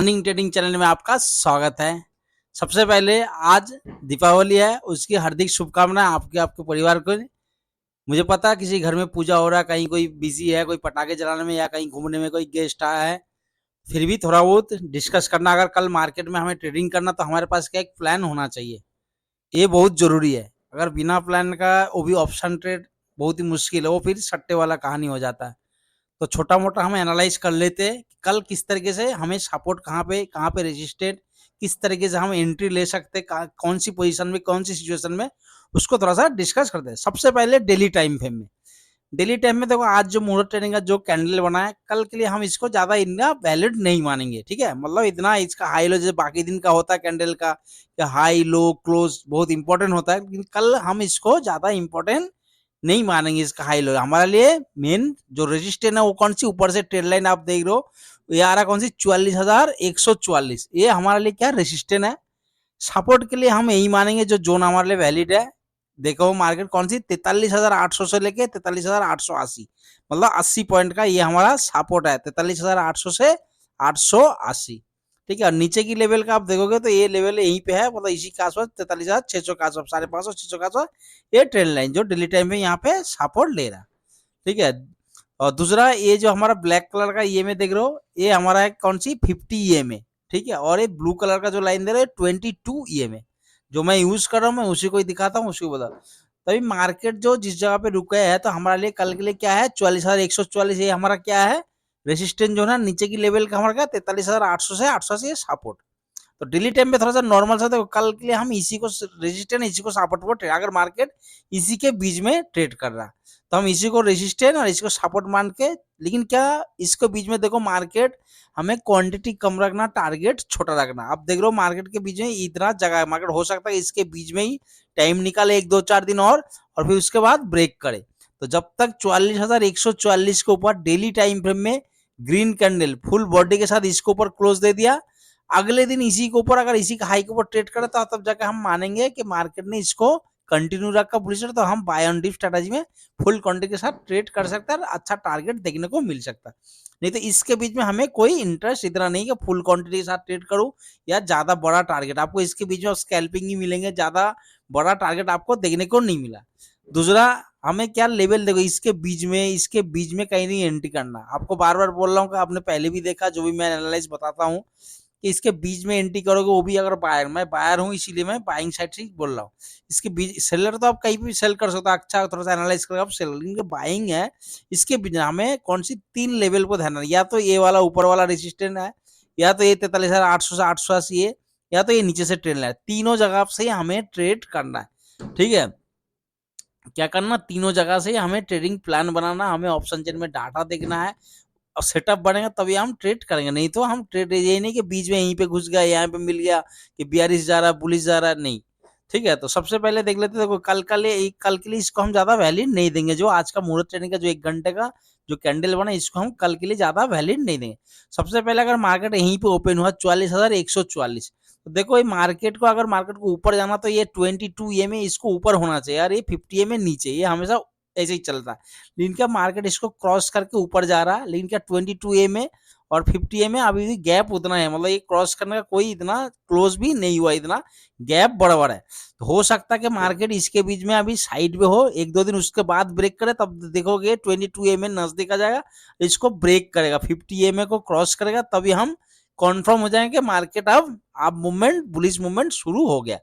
Morning trading channel में आपका स्वागत है। सबसे पहले आज दीपावली है, उसकी हार्दिक शुभकामनाएं आपके आपके परिवार को। मुझे पता है किसी घर में पूजा हो रहा है, कहीं कोई बिजी है, कोई पटाखे जलाने में या कहीं घूमने में कोई गेस्ट आया है। फिर भी थोड़ा बहुत डिस्कस करना, अगर कल मार्केट में हमें ट्रेडिंग करना तो हमारे पास क्या एक प्लान होना चाहिए, ये बहुत जरूरी है। अगर बिना प्लान का वो भी ऑप्शन ट्रेड बहुत ही मुश्किल है, वो फिर सट्टे वाला कहानी हो जाता है। तो छोटा मोटा हम एनालाइज कर लेते हैं कि कल किस तरीके से हमें सपोर्ट कहाँ पे रेजिस्टेंट, किस तरीके से हम एंट्री ले सकते हैं, कौन सी पोजीशन में, कौन सी सिचुएशन में, उसको थोड़ा सा डिस्कस करते हैं। सबसे पहले डेली टाइम फ्रेम में। डेली टाइम में देखो, आज जो मुहूर्त ट्रेडिंग का जो कैंडल बना है, कल के लिए हम इसको ज्यादा इतना वैलिड नहीं मानेंगे। ठीक है, मतलब इतना इसका हाई लो जैसे बाकी दिन का होता है कैंडल का, हाई लो क्लोज बहुत इंपॉर्टेंट होता है, लेकिन कल हम इसको ज्यादा इंपॉर्टेंट नहीं मानेंगे। इसका हाई लो हमारे लिए मेन जो रेजिस्टेंस है वो कौन सी, ऊपर से ट्रेड लाइन आप देख रहे हो, ये आ रहा कौन सी, 44,144। ये हमारे लिए क्या रेजिस्टेंस है। सपोर्ट के लिए हम यही मानेंगे जो जोन हमारे लिए वैलिड है। देखो मार्केट कौन सी, 43,800 से लेके 43,880, मतलब 80 पॉइंट का ये हमारा सपोर्ट है, 43,800 से 880। ठीक है, और नीचे की लेवल का आप देखोगे तो ये लेवल यहीं पे है, मतलब इसी के आसपास 43,600 के आसपास, 550 600 के आसपास ये ट्रेंड लाइन जो डेली टाइम में यहाँ पे सपोर्ट ले रहा है। ठीक है, और दूसरा ये जो हमारा ब्लैक कलर का ईएमए देख रहे हो, ये हमारा है कौन सी, 50 ईएमए। ठीक है, और ये ब्लू कलर का जो लाइन दे रहे हैं 22 ईएमए, जो मैं यूज कर रहा हूँ, मैं उसी को ही दिखाता हूँ, उसी को बता। तभी मार्केट जो जिस जगह पे रुका है, तो हमारे लिए कल के लिए क्या है, 44,144, ये हमारा क्या है रेसिस्टेंस जो है, नीचे की लेवल का हमारा क्या, 43,800 से 880 सपोर्ट। तो डेली टाइम पे थोड़ा सा नॉर्मल सा देखो, कल के लिए हम इसी को रेजिस्टेंस, इसी को सपोर्ट पर ट्रेड, अगर मार्केट इसी के बीच में ट्रेड कर रहा है तो हम इसी को रेजिस्टेंस और इसको सपोर्ट मान के, लेकिन क्या इसको बीच में देखो मार्केट हमें क्वांटिटी कम रखना, टारगेट छोटा रखना। अब देख रहे हो मार्केट के बीच में इतना जगह है, मार्केट हो सकता है इसके बीच में ही टाइम निकाले 1 2 4 दिन और फिर उसके बाद ब्रेक करे। तो जब तक 44,144 के ऊपर डेली टाइम फ्रेम में ग्रीन कैंडल फुल बॉडी के साथ इसके ऊपर क्लोज दे दिया, अगले दिन इसी के ऊपर, अगर इसी का हाई के ऊपर ट्रेड करे तो तब जाकर हम मानेंगे कि मार्केट ने इसको कंटिन्यू रखा बुलिश, तो हम बाय ऑन डिप स्ट्रेटजी में फुल क्वांटिटी के साथ ट्रेड कर सकते हैं, अच्छा टारगेट देखने को मिल सकता है। नहीं तो इसके बीच में हमें कोई इंटरेस्ट इतना नहीं कि फुल क्वांटिटी के साथ ट्रेड करूं या ज्यादा बड़ा टारगेट, आपको इसके बीच में स्कैल्पिंग ही मिलेंगे, ज्यादा बड़ा टारगेट आपको देखने को नहीं मिला। दूसरा, हमें क्या लेवल देखो, इसके बीच में कहीं नहीं एंट्री करना। आपको बार बार बोल रहा हूँ कि आपने पहले भी देखा, जो भी मैं एनालाइज बताता हूँ कि इसके बीच में एंट्री करोगे, वो भी अगर बायर, मैं बायर हूँ इसीलिए मैं बाइंग साइड से बोल रहा हूँ। इसके बीच सेलर तो आप कहीं भी सेल कर सकते हो, अच्छा थोड़ा सा एनालाइज करके आप सेलिंग बाइंग है। इसके बीच हमें कौन सी 3 लेवल को ध्यान, या तो ये वाला ऊपर वाला रेजिस्टेंस है, या तो ये 43,800 से 880 है, या तो ये नीचे से ट्रेड है। तीनों जगह से हमें ट्रेड करना है। ठीक है, क्या करना, तीनों जगह से हमें ट्रेडिंग प्लान बनाना, हमें ऑप्शन चेन में डाटा देखना है और सेटअप बनेगा तभी हम ट्रेड करेंगे। नहीं तो हम ट्रेड, ये नहीं कि बीच में यहीं पे घुस गया, यहाँ पे मिल गया कि बियरिश जा रहा है, बुलिश जा रहा है, नहीं। ठीक है, तो सबसे पहले देख लेते हैं, देखो कल के लिए इसको हम ज्यादा वैलिड नहीं देंगे। जो आज का मुहूर्त ट्रेडिंग का जो 1 घंटे का जो कैंडल बना, इसको हम कल के लिए ज्यादा वैलिड नहीं देंगे। सबसे पहले अगर मार्केट यहीं पे ओपन हुआ 44,144, तो देखो ये मार्केट को, अगर मार्केट को ऊपर जाना तो ये 22 ईएमए इसको ऊपर होना चाहिए यार, ये 50 ईएमए नीचे, ये हमेशा ऐसे ही चलता है। लेकिन क्या मार्केट इसको क्रॉस करके ऊपर जा रहा है, लेकिन क्या 22 एम और 50 एम अभी भी गैप उतना है, मतलब ये क्रॉस करने का कोई इतना क्लोज भी नहीं हुआ, इतना गैप बराबर है। तो हो सकता है कि मार्केट इसके बीच में अभी साइड पे हो, 1 2 दिन उसके बाद ब्रेक करे, तब देखोगे 22 एम नजदीक आ जाएगा, इसको ब्रेक करेगा, 50 एम को क्रॉस करेगा, तभी हम कॉन्फर्म हो जाएंगे मार्केट अब मूवमेंट, बुलिश मूवमेंट शुरू हो गया।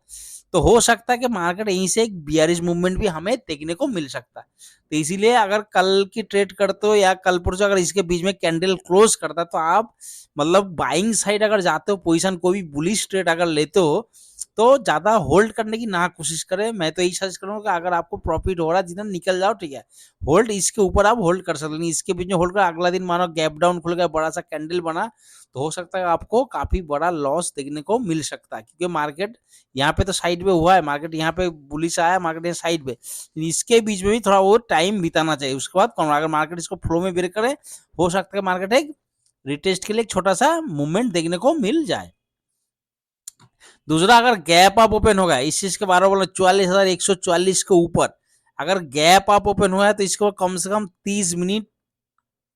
तो हो सकता है कि मार्केट यहीं से एक बियरिश मूवमेंट भी हमें देखने को मिल सकता है। तो इसीलिए अगर कल की ट्रेड करते हो या कल परसों अगर इसके बीच में कैंडल क्लोज करता है, तो आप मतलब बाइंग साइड अगर जाते हो, पोजीशन कोई भी बुलिश ट्रेड अगर लेते हो, तो ज्यादा होल्ड करने की ना कोशिश करें। मैं तो यही सजेस्ट करूंगा कि अगर आपको प्रॉफिट हो रहा है जितना निकल जाओ, ठीक है, होल्ड इसके ऊपर आप होल्ड कर सकते हैं, इसके बीच में होल्ड कर, अगला दिन मानो गैप डाउन खुल गया, बड़ा सा कैंडल बना, तो हो सकता है आपको काफी बड़ा लॉस देखने को मिल सकता है, क्योंकि मार्केट यहाँ पे तो साइड में हुआ है, मार्केट यहाँ पे बुलिश आया, मार्केट यहाँ साइड पे, इसके बीच में भी थोड़ा वो टाइम बिताना चाहिए। उसके बाद अगर मार्केट इसको फ्लो में ब्रेक करे, हो सकता है मार्केट एक रिटेस्ट के लिए एक छोटा सा मूवमेंट देखने को मिल जाए। दूसरा, अगर गैप अप ओपन होगा, इस चीज के बारे में बोला 44,144 के ऊपर अगर गैप अप ओपन हुआ है, तो इसको कम से कम 30 मिनट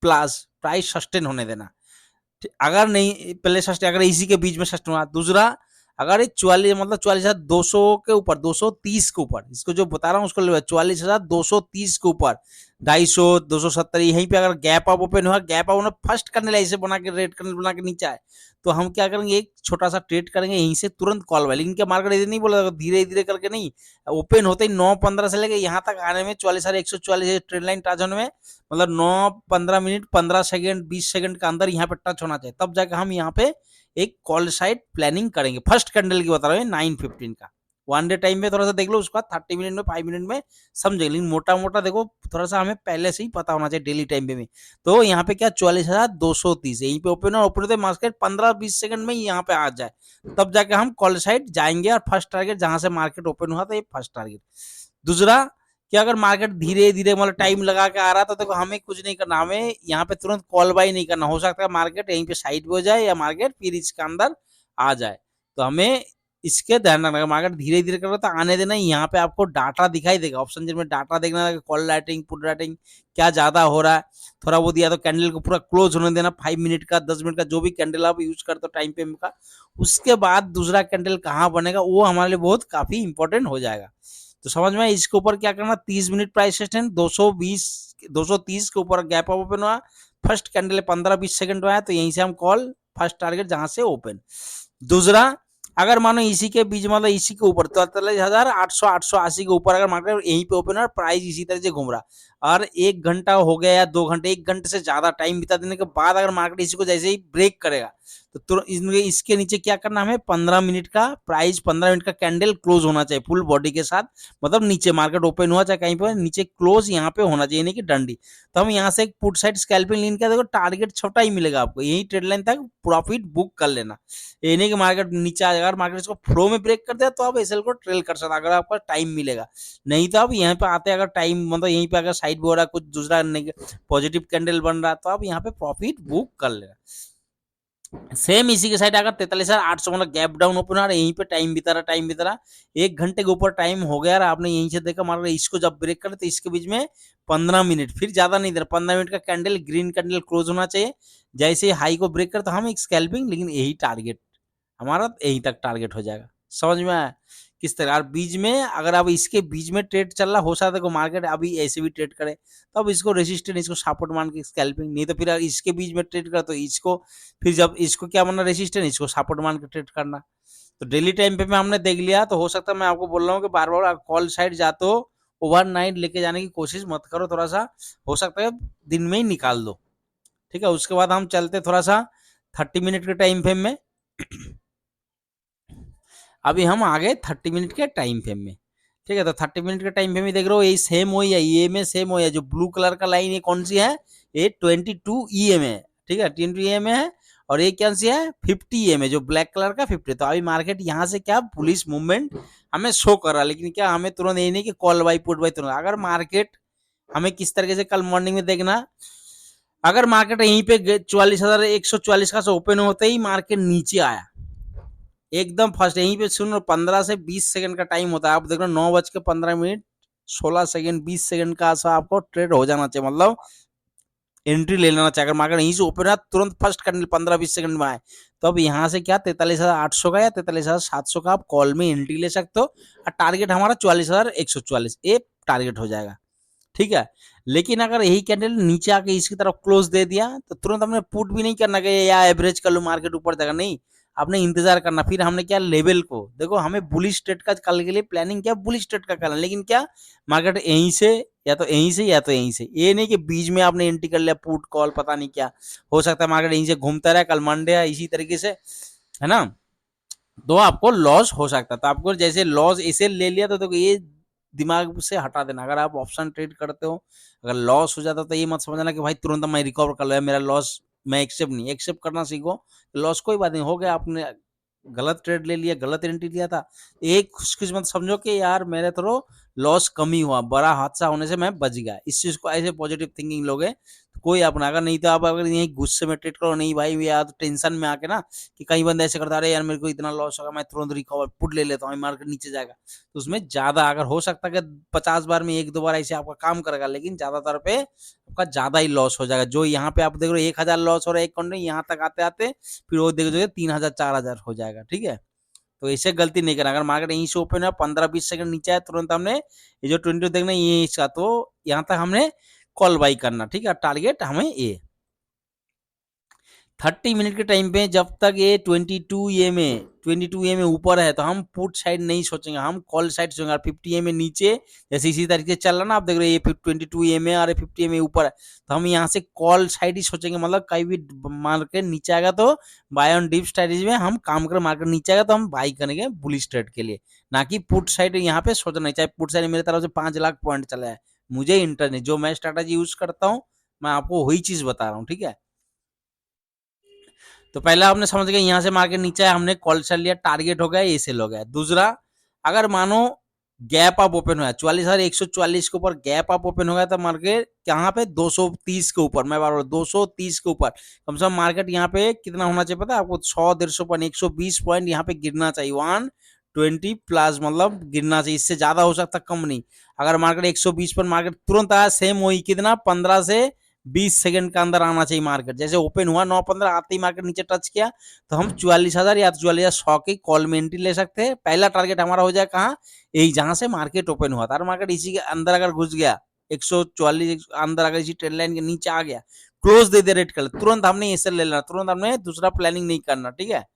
प्लस प्राइस सस्टेन होने देना। अगर नहीं पहले सस्ट अगर इसी के बीच में सस्ट हुआ, दूसरा अगर 44 मतलब 44,200 के ऊपर, 230 के ऊपर, इसको जो बता रहा हूँ उसको 44,230 के ऊपर, 250, 270 यहीं पे अगर गैप अप ओपन हुआ, गैप अप फर्स्ट करने ऐसे बना के रेड करने बना के नीचे आए, तो हम क्या करेंगे, एक छोटा सा ट्रेड करेंगे यहीं से तुरंत कॉल बाय। लेकिन क्या मार्केट इधर नहीं बोला, धीरे धीरे करके नहीं, ओपन होते ही 9:15 से लेके यहाँ तक आने में 44,144 ट्रेड लाइन टच होने में मतलब 9-15 मिनट 15 सेकंड 20 सेकंड के अंदर यहाँ पे टच होना चाहिए, तब जाके हम यहाँ पे एक कॉल साइड प्लानिंग करेंगे। फर्स्ट कैंडल की बता रहा हूँ 9:15 का। वन डे टाइम में थोड़ा सा देख लो, उसका 30 मिनट में 5 मिनट में समझे, लेकिन मोटा मोटा देखो थोड़ा सा हमें पहले से ही पता होना चाहिए डेली टाइम पे भी। तो यहाँ पे क्या 44,230 यहीं पे ओपन, और ओपन होते मार्केट 15-20 सेकंड में यहाँ पे आ जाए, तब जाके हम कॉल साइड जाएंगे, और फर्स्ट टारगेट जहां से मार्केट ओपन हुआ था ये फर्स्ट टारगेट। दूसरा कि अगर मार्केट धीरे धीरे मतलब टाइम लगा के आ रहा था, तो देखो हमें कुछ नहीं करना, हमें यहाँ पे तुरंत कॉल बाई नहीं करना, हो सकता है मार्केट यहीं पे साइड पे हो जाए या मार्केट फिर इसके अंदर आ जाए, तो हमें इसके ध्यान रखना। मार्केट धीरे धीरे कर रहा तो आने देना, यहाँ पे आपको डाटा दिखाई देगा, ऑप्शन जिनमें डाटा देखना, कॉल राइटिंग पुट राइटिंग क्या ज्यादा हो रहा है, थोड़ा वो दिया तो कैंडल को पूरा क्लोज होने देना, 5 मिनट का 10 मिनट का जो भी कैंडल आप यूज करते हो टाइम फ्रेम का, उसके बाद दूसरा कैंडल कहाँ बनेगा वो हमारे लिए बहुत काफी इंपॉर्टेंट हो जाएगा। तो समझ में, इसके ऊपर क्या करना, 30 मिनट प्राइस एक्सटेंड 230 के ऊपर गैप अप ओपन हुआ, फर्स्ट कैंडल 15-20 सेकंड में आया, तो यहीं से हम कॉल फर्स्ट टारगेट जहां से ओपन। दूसरा अगर मानो इसी के बीच मतलब इसी के ऊपर 43,800-880 के ऊपर अगर मार्केट यहीं पे ओपन है और प्राइस इसी तरह से घूम रहा, और 1 घंटा हो गया या 2 घंटे, 1 घंटे से ज्यादा टाइम बिता देने के बाद अगर मार्केट इसी को जैसे ही ब्रेक करेगा, तो इसके नीचे क्या करना, हमें 15 मिनट का प्राइस 15 मिनट का कैंडल क्लोज होना चाहिए फुल बॉडी के साथ, मतलब नीचे मार्केट ओपन हुआ चाहे कहीं पर नीचे क्लोज यहाँ पे होना चाहिए, नहीं कि डंडी। तो हम यहाँ से एक पुट साइड स्कैल्पिंग लीन किया, देखो टारगेट छोटा ही मिलेगा आपको, यही ट्रेड लाइन तक प्रॉफिट बुक कर लेना, ये नहीं कि मार्केट नीचे आ जाएगा, मार्केट इसको फ्लो में ब्रेक कर दिया तो आप एसएल को ट्रेल कर सकते अगर आपका टाइम मिलेगा, नहीं तो आप यहाँ पे आते अगर टाइम मतलब यहीं पे अगर साइड में हो रहा कुछ दूसरा पॉजिटिव कैंडल बन रहा, तो आप यहाँ पे प्रॉफिट बुक कर लेना। सेम इसी के साइड अगर 43,800 मतलब गैप डाउन ओपन आ रहा, यहीं पे टाइम बिता रहा 1 घंटे के ऊपर टाइम हो गया, आपने यहीं से देखा मार इसको जब ब्रेक करे तो इसके बीच में 15 मिनट, फिर ज्यादा नहीं दे रहा, 15 मिनट का कैंडल ग्रीन कैंडल क्लोज होना चाहिए, जैसे हाई को ब्रेक कर तो हम एक स्कैल्पिंग, लेकिन यही टारगेट हमारा यहीं तक टारगेट हो जाएगा। समझ में आया किस तरह, और बीच में अगर अब इसके बीच में ट्रेड चल रहा, हो सकता है मार्केट अभी ऐसे भी ट्रेड करे, तो अब इसको रेजिस्टेंस इसको सपोर्ट मान के स्कैल्पिंग, नहीं तो फिर इसके बीच में ट्रेड करा तो इसको फिर जब इसको क्या मानना रेजिस्टेंस, इसको सपोर्ट मान के ट्रेड करना। तो डेली टाइम पे में हमने देख लिया, तो हो सकता है मैं आपको बोल रहा हूँ कि बार बार कॉल साइड जाते हो ओवरनाइट लेके जाने की कोशिश मत करो, थोड़ा सा हो सकता है दिन में ही निकाल दो, ठीक है। उसके बाद हम चलते थोड़ा सा 30 मिनट के टाइम फ्रेम में। अभी हम आ गए 30 मिनट के टाइम फ्रेम में, ठीक है। तो 30 मिनट के टाइम फ्रेम में देख रहे हो यही सेम हो या ये में सेम हो, या जो ब्लू कलर का लाइन ये कौन सी है, ये 22 EM है, ठीक है 22 EM है, और ये कौन सी है 50 EM है, जो ब्लैक कलर का 50। तो अभी मार्केट यहाँ से क्या पुलिस मूवमेंट हमें शो कर रहा है, लेकिन क्या हमें तुरंत ये नहीं कि कॉल बाई पुट बाई तुरंत, अगर मार्केट हमें किस तरीके से कल मॉर्निंग में देखना, अगर मार्केट यहीं पे 44,144 का ओपन होते ही मार्केट नीचे आया एकदम फर्स्ट, यहीं पे सुनो 15 से 20 सेकंड का टाइम होता है, आप देख रहे हो 9:15 16 सेकंड 20 सेकंड का आशा आपको ट्रेड हो जाना चाहिए, मतलब एंट्री ले लेना चाहिए। अगर मार्केट यहीं से ओपन है तुरंत फर्स्ट कैंडल 15-20 सेकंड में आए, तो अब यहाँ से क्या 43,800 का या 43,700 का आप कॉल में एंट्री ले सकते हो, और टारगेट हमारा 44,144 ये टारगेट हो जाएगा, ठीक है। लेकिन अगर यही कैंडल नीचे आके इसकी तरफ क्लोज दे दिया, तो तुरंत हमने पुट भी नहीं करना कि या एवरेज कर लो मार्केट ऊपर जाएगा, नहीं, आपने इंतजार करना। फिर हमने क्या लेवल को देखो, हमें बुलिश ट्रेड का कल के लिए प्लानिंग क्या बुलिश ट्रेड का करना, लेकिन क्या मार्केट यहीं से या तो यहीं से या तो यहीं से, ये नहीं कि बीच में आपने एंट्री कर लिया पुट कॉल पता नहीं क्या, हो सकता है मार्केट यहीं से घूमता रहा, कल मंडे है इसी तरीके से, है ना, तो आपको लॉस हो सकता है। तो आपको जैसे लॉस इसे ले लिया, तो देखो ये दिमाग से हटा देना, अगर आप ऑप्शन ट्रेड करते हो अगर लॉस हो जाता तो ये मत समझना कि भाई तुरंत मैं रिकवर कर लिया, मेरा लॉस मैं एक्सेप्ट करना सीखो, लॉस कोई बात नहीं, हो गया, आपने गलत ट्रेड ले लिया, गलत एंट्री लिया था, एक खुशकिस्मत समझो कि यार मेरे तो लॉस कम ही हुआ, बड़ा हादसा होने से मैं बच गया। इस चीज को ऐसे पॉजिटिव थिंकिंग लोगे तो कोई अपना, अगर नहीं तो आप अगर यही गुस्से में ट्रीट करो, नहीं भाई यार तो टेंशन में आके ना, कि कई बंदे ऐसे करता है यार मेरे को इतना लॉस होगा, मैं तुरंत रिकवर पुट ले लेता हूँ, मार्केट नीचे जाएगा, तो उसमें ज्यादा अगर हो सकता है कि 50 बार में 1-2 बार ऐसे आपका काम करेगा, लेकिन ज्यादातर पे आपका ज्यादा ही लॉस हो जाएगा। जो यहाँ पे आप देख रहे हो 1,000 लॉस हो रहा है एक काउंट में, यहाँ तक आते आते फिर वो देख 3,000 4,000 हो जाएगा। ठीक है, तो ऐसे गलती नहीं करना। अगर मार्केट यहीं से ओपन है 15-20 सेकंड नीचे है, तुरंत हमने ये जो 22 देखना ये इसका, तो यहाँ तक हमने कॉल बाई करना। ठीक है, टारगेट हमें ये 30 मिनट के टाइम पे जब तक ये 22 ए में ऊपर है तो हम पुट साइड नहीं सोचेंगे, हम कॉल साइड सोचेंगे। और 50 में नीचे जैसे इसी तरीके से चल रहा ना, आप देख रहे हैं ये 22 में और 50 में ऊपर है, तो हम यहाँ से कॉल साइड ही सोचेंगे। मतलब कहीं भी मार्केट नीचे आएगा तो बाय ऑन डिप स्ट्रेटेजी में हम काम करें, मार्केट नीचे आएगा तो हम बाई करेंगे बुलिश ट्रेड के लिए, ना कि पुट साइड यहाँ पे सोचना नहीं। चाहे पुट साइड मेरे तरफ से 5 लाख पॉइंट चला है, मुझे इंटर नहीं, जो मैं स्ट्रेटेजी यूज करता हूँ मैं आपको वही चीज बता रहा हूँ। ठीक है, तो पहला आपने समझ गया यहाँ से मार्केट नीचे है, हमने कॉल चल लिया, टारगेट हो गया, ये सेल हो गया। दूसरा, अगर मानो गैप अप ओपन हुआ 44,144 के ऊपर गैप अप ओपन हो गया, तो मार्केट यहाँ पे 230 के ऊपर, मैं बार बार 230 के ऊपर कम से कम मार्केट यहाँ पे कितना होना चाहिए पता है आपको? 100-150 पॉइंट, 120 पॉइंट यहाँ पे गिरना चाहिए, 120 प्लस मतलब गिरना चाहिए, इससे ज्यादा हो सकता कम नहीं। अगर मार्केट 120 पर मार्केट तुरंत आया, सेम वही कितना 15 से 20 सेकंड का अंदर आना चाहिए मार्केट। जैसे ओपन हुआ 9:15 आते ही मार्केट नीचे टच किया, तो हम 44,000 या 44,100 की कॉल में एंट्री ले सकते हैं। पहला टारगेट हमारा हो जाए कहाँ? यही जहां से मार्केट ओपन हुआ था। और मार्केट इसी के अंदर अगर घुस गया 144 अंदर, अगर इसी ट्रेंड लाइन के नीचे आ गया, क्लोज दे दे रेड कलर, तुरंत हमने ऐसे ले लेना, तुरंत हमने दूसरा प्लानिंग नहीं करना। ठीक है,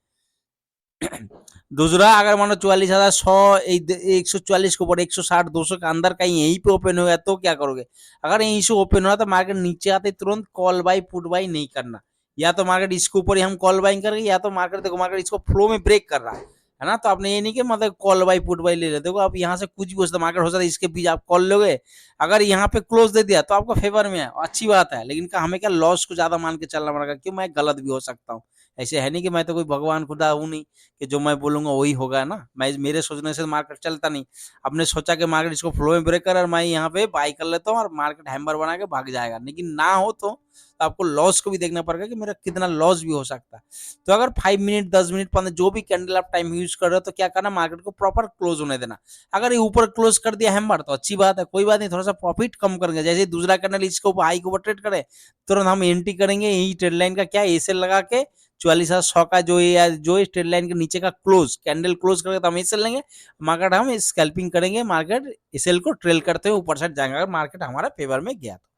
दूसरा, अगर मानो 44,100 140 के ऊपर 160-200 के अंदर कहीं यहीं पे ओपन हो गया तो क्या करोगे? अगर यहीं से ओपन हुआ तो मार्केट नीचे आते तुरंत कॉल बाई पुट बाई नहीं करना, या तो मार्केट इसके ऊपर ही हम कॉल बाई करेंगे, या तो मार्केट देखो मार्केट इसको फ्लो में ब्रेक कर रहा है ना, तो आपने ये नहीं कि मतलब कॉल बाई पुट बाई ले लेते हो। आप यहाँ से कुछ भी हो सकता, मार्केट हो सकता है इसके बीच आप कॉल लोगे, अगर यहाँ पे क्लोज दे दिया तो आपका फेवर में है, अच्छी बात है, लेकिन हमें क्या लॉस को ज्यादा मान के चलना पड़ेगा, क्यों? मैं गलत भी हो सकता हूँ। ऐसे है नहीं कि मैं तो कोई भगवान खुदा हूँ नहीं कि जो मैं बोलूंगा वही होगा ना, मैं मेरे सोचने से मार्केट चलता नहीं। आपने सोचा कि मार्केट इसको फ्लो में ब्रेक कर और मैं यहाँ पे बाई कर लेता हूँ और मार्केट हैमर बना के भाग जाएगा, लेकिन ना हो तो आपको लॉस को भी देखना पड़ेगा कि मेरा कितना लॉस भी हो सकता है। तो अगर 5 मिनट 10 मिनट 15 जो भी कैंडल आप टाइम यूज कर रहे हो, तो क्या करना, मार्केट को प्रॉपर क्लोज होने देना। अगर ये ऊपर क्लोज कर दिया हैमर तो अच्छी बात है, कोई बात नहीं, थोड़ा सा प्रॉफिट कम करेंगे। जैसे दूसरा कैंडल इसके ऊपर हाई के ऊपर ट्रेड करे, तुरंत हम एंट्री करेंगे यही ट्रेड लाइन का क्या एसएल लगा के 44,100 का जो स्ट्रेट लाइन के नीचे का क्लोज कैंडल क्लोज करके तो हम एसएल लेंगे, मार्केट हम स्कैल्पिंग करेंगे, मार्केट एसएल को ट्रेल करते हुए ऊपर साइड जाएंगे, अगर मार्केट हमारा फेवर में गया तो।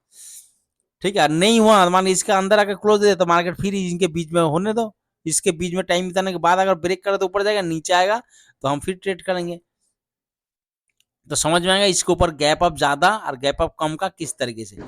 ठीक है, नहीं हुआ मान इसके अंदर आकर क्लोज दे तो मार्केट फिर इनके बीच में होने दो, इसके बीच में टाइम बिताने के बाद अगर ब्रेक करे तो ऊपर जाएगा, नीचे आएगा तो हम फिर ट्रेड करेंगे। तो समझ में आएगा इसके ऊपर गैप अप ज्यादा और गैप अप कम का किस तरीके से।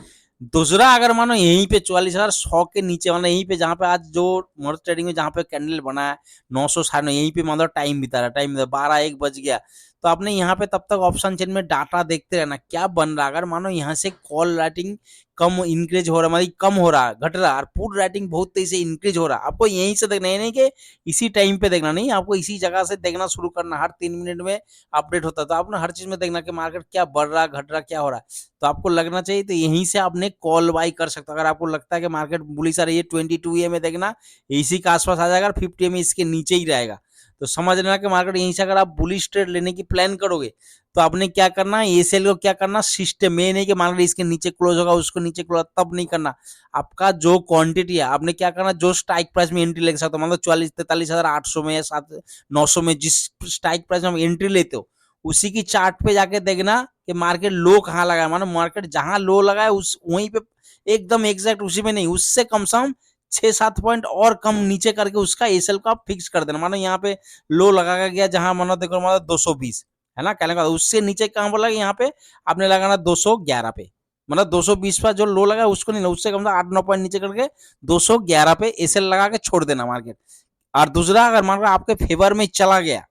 दूसरा, अगर मानो यहीं पे 44,100 के नीचे, मतलब यहीं पे जहां पे आज जो मोटर ट्रेडिंग में जहां पे कैंडल बना है 900 यहीं पे मतलब टाइम बिता रहा, टाइम 12-1 बज गया, तो आपने यहाँ पे तब तक ऑप्शन चेन में डाटा देखते रहना क्या बन रहा। अगर मानो यहाँ से कॉल राइटिंग कम इंक्रीज हो रहा, मतलब कम हो रहा, घट रहा, और पुट राइटिंग बहुत तेजी से इंक्रीज हो रहा, आपको यहीं से देखना है, नहीं कि इसी टाइम पे देखना, नहीं, आपको इसी जगह से देखना शुरू करना। हर 3 मिनट में अपडेट होता है, तो आपने हर चीज में देखना कि मार्केट क्या बढ़ रहा, घट रहा, क्या हो रहा है, तो आपको लगना चाहिए। तो यहीं से आपने कॉल बाई कर सकते हो। अगर आपको लगता है कि मार्केट बुलिश आ रही है 22 में देखना इसी के आसपास आ जाएगा, 50 में इसके नीचे ही रहेगा, तो समझ लेना कि मार्केट यहीं से अगर आप बुलिश ट्रेड लेने की प्लान करोगे तो आपने क्या करना है, एसएल को क्या करना, सिस्टम में नहीं कि मार्केट इसके नीचे क्लोज होगा उसको नीचे क्लोज, तब नहीं करना। आपका जो क्वांटिटी है आपने क्या करना, जो स्ट्राइक प्राइस में एंट्री ले सकते हो, मतलब 44,43,800 में या 900 में जिस स्ट्राइक प्राइस में हम एंट्री लेते हो, उसी की चार्ट पे जाके देखना कि मार्केट लो कहाँ लगा है, मानो मार्केट जहां लो लगा है उस वहीं पे एकदम एग्जैक्ट उसी में नहीं, उससे कम से कम 6-7 पॉइंट और कम नीचे करके उसका एसएल को आप फिक्स कर देना। मानो यहाँ पे लो लगा गया जहां मानो देखो मानो 220 है ना, कहने का उससे नीचे कहां बोला यहाँ पे आपने लगाना 211 पे, मतलब 220 पर जो लो लगा उसको नहीं, उससे कम से 8-9 पॉइंट नीचे करके 211 पे एसएल लगा के छोड़ देना मार्केट। और दूसरा, अगर मार्केट आपके फेवर में चला गया,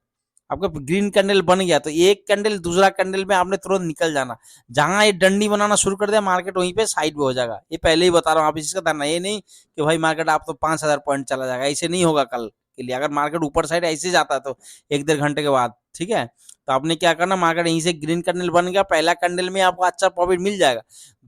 आपका ग्रीन कैंडल बन गया, तो एक कैंडल दूसरा कैंडल में आपने तुरंत निकल जाना, जहां ये डंडी बनाना शुरू कर दिया मार्केट वहीं पे साइड में हो जाएगा। ये पहले ही बता रहा हूँ, आप इसका ध्यान, ये नहीं कि भाई मार्केट आप तो 5,000 पॉइंट चला जाएगा, ऐसे नहीं होगा कल के लिए। अगर मार्केट ऊपर साइड ऐसे जाता है तो 1-1.5 घंटे के बाद, ठीक है, तो आपने क्या करना, मार्केट यहीं से ग्रीन कैंडल बन गया, पहला कैंडल में आपको अच्छा प्रॉफिट मिल जाएगा।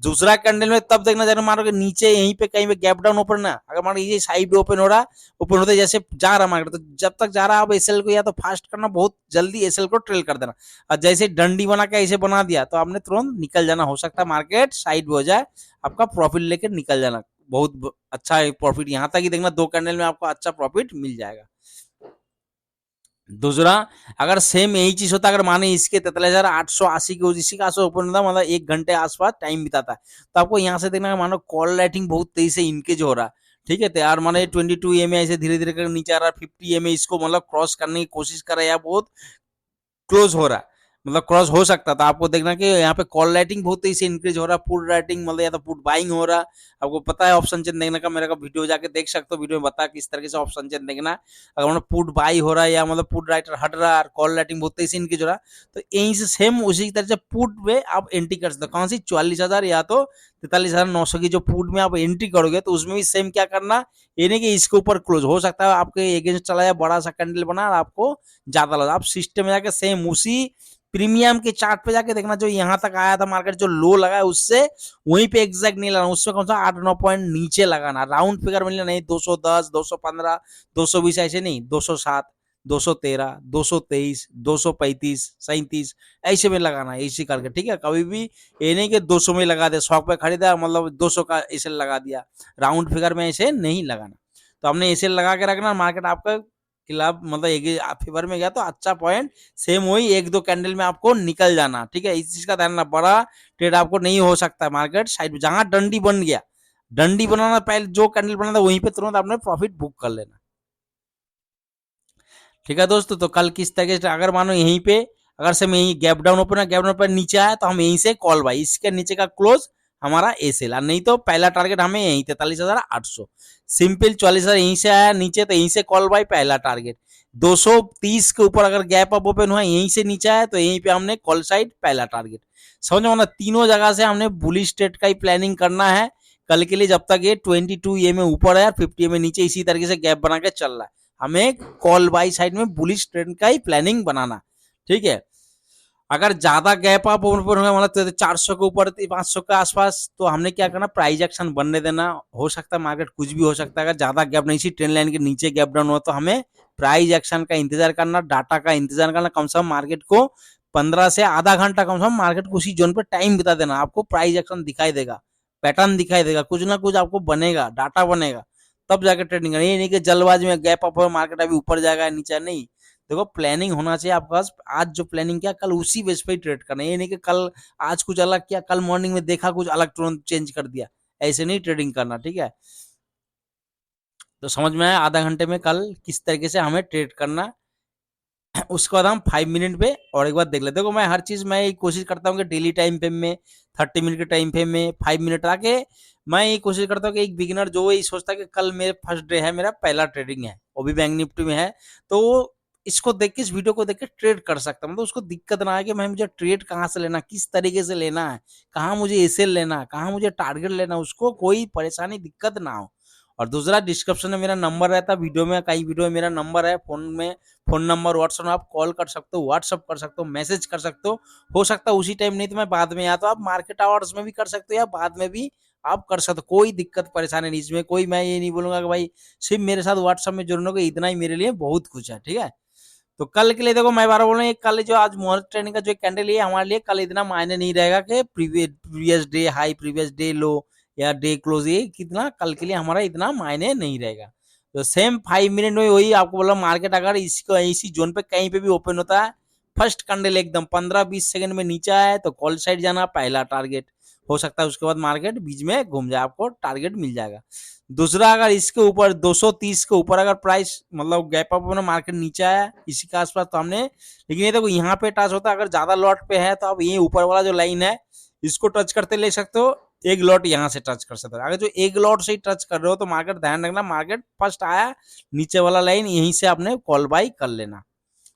दूसरा कैंडल में तब देखना जरा मार्केट नीचे यहीं पे कहीं पे गैप डाउन ओपन ना, अगर मार्केट ये साइड ओपन हो रहा, ओपन होते जैसे जा रहा मार्केट, तो जब तक जा रहा आप एसएल को या तो फास्ट करना, बहुत जल्दी एसएल को ट्रेल कर देना, और जैसे डंडी बना के ऐसे बना दिया तो आपने तुरंत निकल जाना, हो सकता है मार्केट साइड हो जाए, आपका प्रॉफिट लेकर निकल जाना, बहुत अच्छा प्रॉफिट यहाँ तक ही देखना, 2 कैंडल में आपको अच्छा प्रॉफिट मिल जाएगा। दूसरा, अगर सेम यही चीज होता, अगर माने इसके 43,880 के इसी का आसपास ओपन होता, मतलब 1 घंटे आसपास टाइम बिताता है, तो आपको यहाँ से देखना मानो कॉल राइटिंग बहुत तेजी से इनकेज हो रहा है, ठीक है, तो यार माने 22 EMA ऐसे धीरे धीरे कर नीचे आ रहा है, 50 EMA इसको मतलब क्रॉस करने की कोशिश कर रहा है, या बहुत क्लोज हो रहा है, मतलब क्रॉस हो सकता था, आपको देखना कि यहाँ पे कॉल राइटिंग बहुत तेजी से इंक्रीज हो रहा है, पुट राइटिंग मतलब या तो पुट बाइंग हो रहा है, आपको पता है ऑप्शन चेन देखने का, मेरा का वीडियो जाके देख सकते हो, वीडियो में बता किस तरीके से ऑप्शन चेन देखना है, अगर मतलब पुट बाई हो रहा है या मतलब पुट राइटर हट रहा है, कॉल राइटिंग बहुत तेजी से इंक्रीज हो रहा है, तो यहीं से सेम उसी तरह से पुट में आप एंट्री कर सकते हो, कौन सी 44,000 या तो 43,900 की जो पुट में आप एंट्री करोगे, तो उसमें भी सेम क्या करना, ये नहीं कि इसके ऊपर क्लोज हो सकता है आपके अगेंस्ट चला जाए, बड़ा सा कैंडल बना और आपको ज्यादा लगा, आप सिस्टम में जाके सेम उसी प्रीमियम के चार्ट पे जाके देखना, जो यहाँ तक आया था मार्केट, जो लो लगा है उससे वहीं पे एग्जैक्ट नहीं लगाना, उससे कौन सा 8-9 पॉइंट नीचे लगाना, राउंड फिगर मिलना नहीं, 210, 215, 220 ऐसे नहीं, 207, 213, 223, 235, 37 ऐसे में लगाना, ऐसे करके, ठीक है, कभी भी ये नहीं कि 200 में लगा दे, 100 पे खरीदा मतलब 200 का ऐसे लगा दिया, राउंड फिगर में ऐसे नहीं लगाना, तो हमने ऐसे लगा के रखना, मार्केट आपका खिलाफ मतलब एक फेवर में गया तो अच्छा पॉइंट सेम वही 1-2 कैंडल में आपको निकल जाना, ठीक है, इस चीज का ध्यान रखना, बड़ा ट्रेड आपको नहीं हो सकता, मार्केट साइड जहां डंडी बन गया, डंडी बनाना, पहले जो कैंडल बना था वहीं पे तुरंत आपने प्रॉफिट बुक कर लेना, ठीक है दोस्तों। तो कल किस तरीके से, अगर मानो यहीं पे अगर से मैं यहीं गैप डाउन ओपन है, गैप डाउन पर नीचे आया तो हम यहीं से कॉल बाई, इसके नीचे का क्लोज हमारा एसेल, नहीं तो पहला टारगेट हमें यहीं 43,800 सिंपल, 44,000 यहीं से आया नीचे तो यहीं से कॉल बाई पहला टारगेट, 230 के ऊपर अगर गैप अप ओपन हुआ यहीं से नीचे आया तो यहीं पे हमने कॉल साइड पहला टारगेट, समझ में, तीनों जगह से हमने बुलिश ट्रेड का ही प्लानिंग करना है कल के लिए, जब तक ये 22 ये में ऊपर है और 50 में नीचे इसी तरीके से गैप बना के चल रहा है, हमें कॉल बाई साइड में बुलिश ट्रेंड का ही प्लानिंग बनाना, ठीक है, अगर ज्यादा गैप अप ओपन होगा मतलब 400 के ऊपर 500 के आसपास, तो हमने क्या करना, प्राइस एक्शन बनने देना, हो सकता है मार्केट कुछ भी हो सकता है, अगर ज्यादा गैप नहीं सी ट्रेंड लाइन के नीचे गैप डाउन हो तो हमें प्राइस एक्शन का इंतजार करना, डाटा का इंतजार करना, कम से कम मार्केट को 15 से आधा घंटा कम से कम मार्केट को उसी जोन पर टाइम बिता देना, आपको प्राइस एक्शन दिखाई देगा, पैटर्न दिखाई देगा, कुछ ना कुछ आपको बनेगा, डाटा बनेगा, तब जाकर ट्रेडिंग करना, ये नहीं कि जल्दबाजी में गैप अप हो मार्केट अभी ऊपर जाएगा नीचे नहीं, देखो प्लानिंग होना चाहिए आपके पास, आज जो प्लानिंग किया कल उसी बेस पे ट्रेड करना, ये नहीं कि कल आज कुछ अलग किया, कल मॉर्निंग में देखा कुछ अलग तुरंत चेंज कर दिया, ऐसे नहीं ट्रेडिंग करना, ठीक है, तो समझ में आया आधा घंटे में कल किस तरीके से हमें ट्रेड करना उसके बाद हम 5 मिनट पे और एक बार देख लेते, देखो मैं हर चीज मैं कोशिश करता हूँ कि डेली टाइम फ्रेम में 30 मिनट के टाइम फ्रेम में 5 मिनट आके मैं ये कोशिश करता हूँ कि एक बिगिनर जो ये सोचता है कि कल मेरे फर्स्ट डे है, मेरा पहला ट्रेडिंग है, वो भी बैंक निफ्टी में है, तो वो इसको देख के, इस वीडियो को देख के ट्रेड कर सकता है, मतलब उसको दिक्कत ना आए कि मैं मुझे ट्रेड कहाँ से लेना, किस तरीके से लेना है, कहाँ मुझे एसेल लेना है, कहाँ मुझे टारगेट लेना है, उसको कोई परेशानी दिक्कत ना हो। और दूसरा, डिस्क्रिप्शन में मेरा नंबर रहता है, वीडियो में कई वीडियो में मेरा नंबर है, फोन में फोन नंबर, व्हाट्सएप में आप कॉल कर सकते हो, व्हाट्सएप कर सकते हो, मैसेज कर सकते हो सकता है उसी टाइम नहीं तो मैं बाद में, या तो आप मार्केट आवर्स में भी कर सकते हो या बाद में भी आप कर सकते हो, कोई दिक्कत परेशानी नहीं इसमें, कोई मैं ये नहीं बोलूंगा कि भाई सिर्फ मेरे साथ व्हाट्सएप में जुड़ने को इतना ही मेरे लिए बहुत कुछ है, ठीक है। तो कल के लिए देखो मैं बार बोल रहा हूँ, कल जो आज मोहर ट्रेंडिंग का जो कैंडल है हमारे लिए कल इतना मायने नहीं रहेगा कि previous day high, previous day लो या डे क्लोज, ये कितना कल के लिए हमारा इतना मायने नहीं रहेगा। तो सेम 5 मिनट में वही आपको बोला, मार्केट अगर इसको इसी जोन पे कहीं पे भी ओपन होता है, फर्स्ट कैंडल एकदम 15-20 सेकंड में नीचे आया तो कॉल साइड जाना, पहला टारगेट हो सकता है, उसके बाद मार्केट बीच में घूम जाए, आपको टारगेट मिल जाएगा। दूसरा, अगर इसके ऊपर 230 के ऊपर अगर प्राइस मतलब गैप अप में मार्केट नीचे आया इसी के आसपास, तो हमने, लेकिन ये देखो यहाँ पे टच होता है, अगर ज्यादा लॉट पे है तो आप ये ऊपर वाला जो लाइन है इसको टच करते ले सकते हो, एक लॉट यहाँ से टच कर सकते हो, अगर जो एक लॉट से ही टच कर रहे हो तो मार्केट ध्यान रखना, मार्केट फर्स्ट आया नीचे वाला लाइन यहीं से आपने कॉल बाई कर लेना।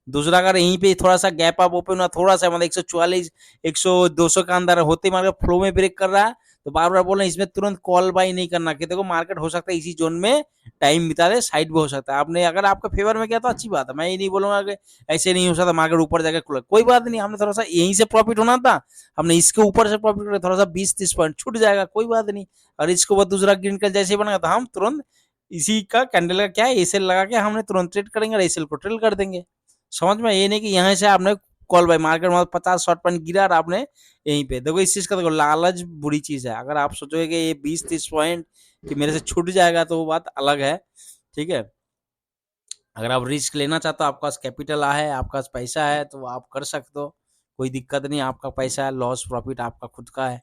दूसरा, अगर यहीं पे थोड़ा सा गैप अप ओपन हुआ, थोड़ा सा मतलब 144 100 200 का अंदर होते मार्केट फ्लो में ब्रेक कर रहा है तो बार बार बोल रहे हैं इसमें तुरंत कॉल बाई नहीं करना, कि देखो मार्केट हो सकता है इसी जोन में टाइम बिता दे, साइड भी हो सकता है। आपने अगर आपका फेवर में किया तो अच्छी बात है, मैं ये नहीं बोलूंगा कि ऐसे नहीं हो सकता मार्केट ऊपर जाकर खुला, कोई बात नहीं, हमने थोड़ा सा यहीं से प्रॉफिट होना था, हमने इसके ऊपर से प्रॉफिट कर, थोड़ा सा 20-30 पॉइंट छूट जाएगा, कोई बात नहीं। और इसके बाद दूसरा ग्रीन कलर जैसे बनेगा तो हम तुरंत इसी का कैंडल का क्या है एसेल लगा के हमने तुरंत ट्रेड करेंगे और एसेल को ट्रेड कर देंगे। समझ में, ये नहीं कि यहाँ से आपने कॉल बाय मार्केट में 50 शॉर्ट पॉइंट गिरा और आपने यहीं पे देखो, इस चीज का देखो लालच बुरी चीज है। अगर आप सोचोगे कि ये 20-30 पॉइंट कि मेरे से छूट जाएगा तो वो बात अलग है, ठीक है। अगर आप रिस्क लेना चाहते हो, आपके पास कैपिटल है, आपके पास पैसा है, तो आप कर सकते हो, कोई दिक्कत नहीं, आपका पैसा है, लॉस प्रॉफिट आपका खुद का है।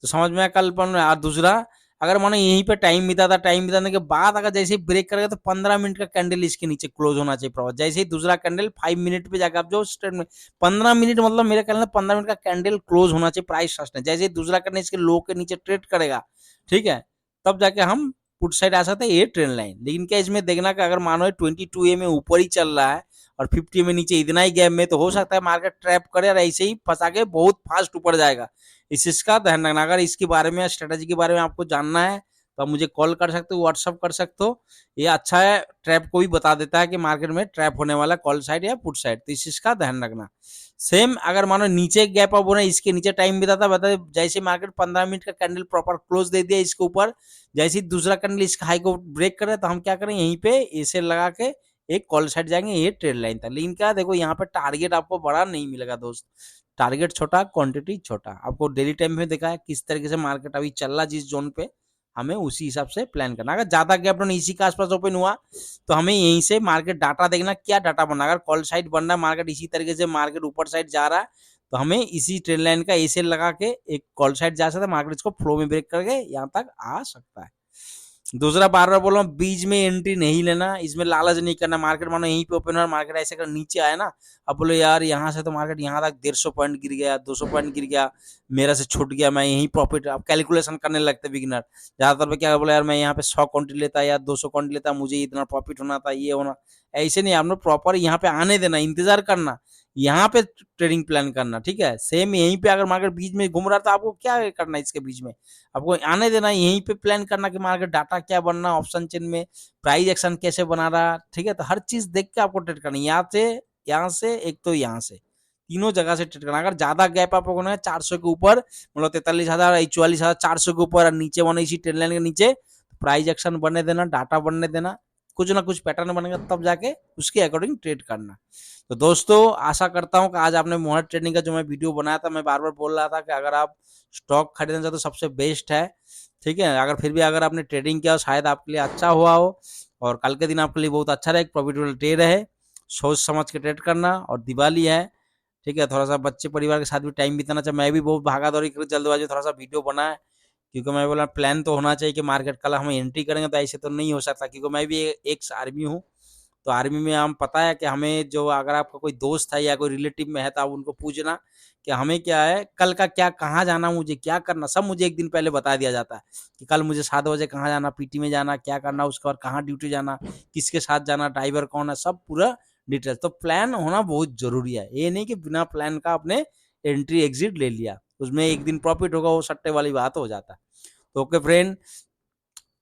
तो समझ में आया कल पर। और दूसरा, अगर मानो यहीं पे टाइम बिता था, टाइम बिताने के बाद अगर जैसे ही ब्रेक करेगा तो 15 मिनट का कैंडल इसके नीचे क्लोज होना चाहिए प्रॉफिट। जैसे ही दूसरा कैंडल 5 मिनट पे जाकर आप जो स्ट्रेट में 15 मिनट मतलब मेरे ख्याल में 15 मिनट का कैंडल क्लोज होना चाहिए प्राइस स्टार्ट। जैसे ही दूसरा कैंडल इसके लो के नीचे ट्रेड करेगा, ठीक है, तब जाके हम पुट साइड आ सकते हैं, ये ट्रेंड लाइन। लेकिन क्या इसमें देखना कि अगर मानो 22 में ऊपर ही चल रहा है और 50 में नीचे इतना ही गैप में, तो हो सकता है मार्केट ट्रैप करे और ऐसे ही फंसा के बहुत फास्ट ऊपर जाएगा। इस चीज का ध्यान रखना। अगर इसके बारे में स्ट्रेटेजी के बारे में आपको जानना है तो आप मुझे कॉल कर सकते हो, व्हाट्सअप कर सकते हो। ये अच्छा है, ट्रैप को भी बता देता है कि मार्केट में ट्रैप होने वाला कॉल साइड या पुट साइड, तो इस चीज का ध्यान रखना। सेम अगर मानो नीचे गैप अप हो रहा है, इसके नीचे टाइम बिताता बता, जैसे मार्केट 15 मिनट का कैंडल प्रॉपर क्लोज दे दिया इसके ऊपर, जैसे ही दूसरा कैंडल इसका हाई को ब्रेक करे तो हम क्या करें, यहीं पे ऐसे लगा के एक कॉल साइड जाएंगे, ये ट्रेड लाइन था। लेकिन क्या देखो यहाँ पे टारगेट आपको बड़ा नहीं मिलेगा दोस्त, टारगेट छोटा, क्वांटिटी छोटा। आपको डेली टाइम में देखा है किस तरीके से मार्केट अभी चल रहा, जिस जोन पे हमें उसी हिसाब से प्लान करना। अगर ज्यादा गैप डाउन इसी के आसपास ओपन हुआ तो हमें यहीं से मार्केट डाटा देखना, क्या डाटा बनना। अगर कॉल साइड बन रहा है, मार्केट इसी तरीके से मार्केट ऊपर साइड जा रहा है, तो हमें इसी ट्रेंड लाइन का ऐसे लगा के एक कॉल साइड जा सकता है, मार्केट इसको फ्लो में ब्रेक करके यहाँ तक आ सकता है। दूसरा, बार बार बोल रहा हूँ, बीच में एंट्री नहीं लेना, इसमें लालच नहीं करना। मार्केट मानो यहीं पे ओपन हुआ, मार्केट ऐसे कर नीचे आया ना, अब बोलो यार यहाँ से तो मार्केट यहाँ तक 150 पॉइंट गिर गया, 200 पॉइंट गिर गया, मेरा से छूट गया, मैं यहीं प्रॉफिट। अब कैलकुलेशन करने लगते बिगिनर ज्यादातर पे, क्या बोला यार मैं यहाँ पे 100 क्वांटिटी लेता या 200 क्वांटिटी लेता, मुझे इतना प्रॉफिट होना था, ये होना। ऐसे नहीं, आपने प्रॉपर यहाँ पे आने देना, इंतजार करना, यहाँ पे ट्रेडिंग प्लान करना, ठीक है। सेम यहीं पे अगर मार्केट बीच में घूम रहा था, आपको क्या करना है इसके बीच में, आपको आने देना, यहीं पे प्लान करना कि मार्केट डाटा क्या बनना, ऑप्शन चेन में प्राइस एक्शन कैसे बना रहा, ठीक है। तो हर चीज देख के आपको ट्रेड करना, यहाँ से एक तो यहाँ से तीनों जगह से ट्रेड करना। अगर ज्यादा गैप आपको होना है 400 के ऊपर, मतलब 43,000 44,000 400 के ऊपर और नीचे बने इसी ट्रेंड लाइन के नीचे, प्राइस एक्शन बनने देना, डाटा बनने देना, कुछ ना कुछ पैटर्न बनेगा, तब जाके उसके अकॉर्डिंग ट्रेड करना। तो दोस्तों, आशा करता हूं कि आज आपने मोहर ट्रेडिंग का जो मैं वीडियो बनाया था, मैं बार बार बोल रहा था कि अगर आप स्टॉक खरीदना चाहते तो सबसे बेस्ट है, ठीक है। अगर फिर भी अगर आपने ट्रेडिंग किया शायद आपके लिए अच्छा हुआ हो, और कल के दिन आपके लिए बहुत अच्छा रहे, प्रॉफिटेबल डे रहे। सोच समझ के ट्रेड करना, और दिवाली है, ठीक है, थोड़ा सा बच्चे परिवार के साथ भी टाइम बिताना चाहिए। मैं भी बहुत भागा दौड़ी कर जल्दबाजी थोड़ा सा वीडियो बनाया, क्योंकि मैं बोला प्लान तो होना चाहिए कि मार्केट कल हम एंट्री करेंगे, तो ऐसे तो नहीं हो सकता, क्योंकि मैं भी एक आर्मी हूँ। तो आर्मी में हम पता है कि हमें जो, अगर आपका कोई दोस्त है या कोई रिलेटिव में है, तो आप उनको पूछना कि हमें क्या है कल का, क्या कहाँ जाना, मुझे क्या करना, सब मुझे एक दिन पहले बता दिया जाता है कि कल मुझे 7 बजे कहाँ जाना, पीटी में जाना, क्या करना, उसके बाद कहाँ ड्यूटी जाना, किसके साथ जाना, ड्राइवर कौन है, सब पूरा डिटेल। तो प्लान होना बहुत जरूरी है, ये नहीं कि बिना प्लान का आपने एंट्री एग्जिट ले लिया, उसमें एक दिन प्रॉफिट होगा वो सट्टे वाली बात हो जाता है। तो ओके फ्रेंड,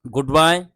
गुड बाय।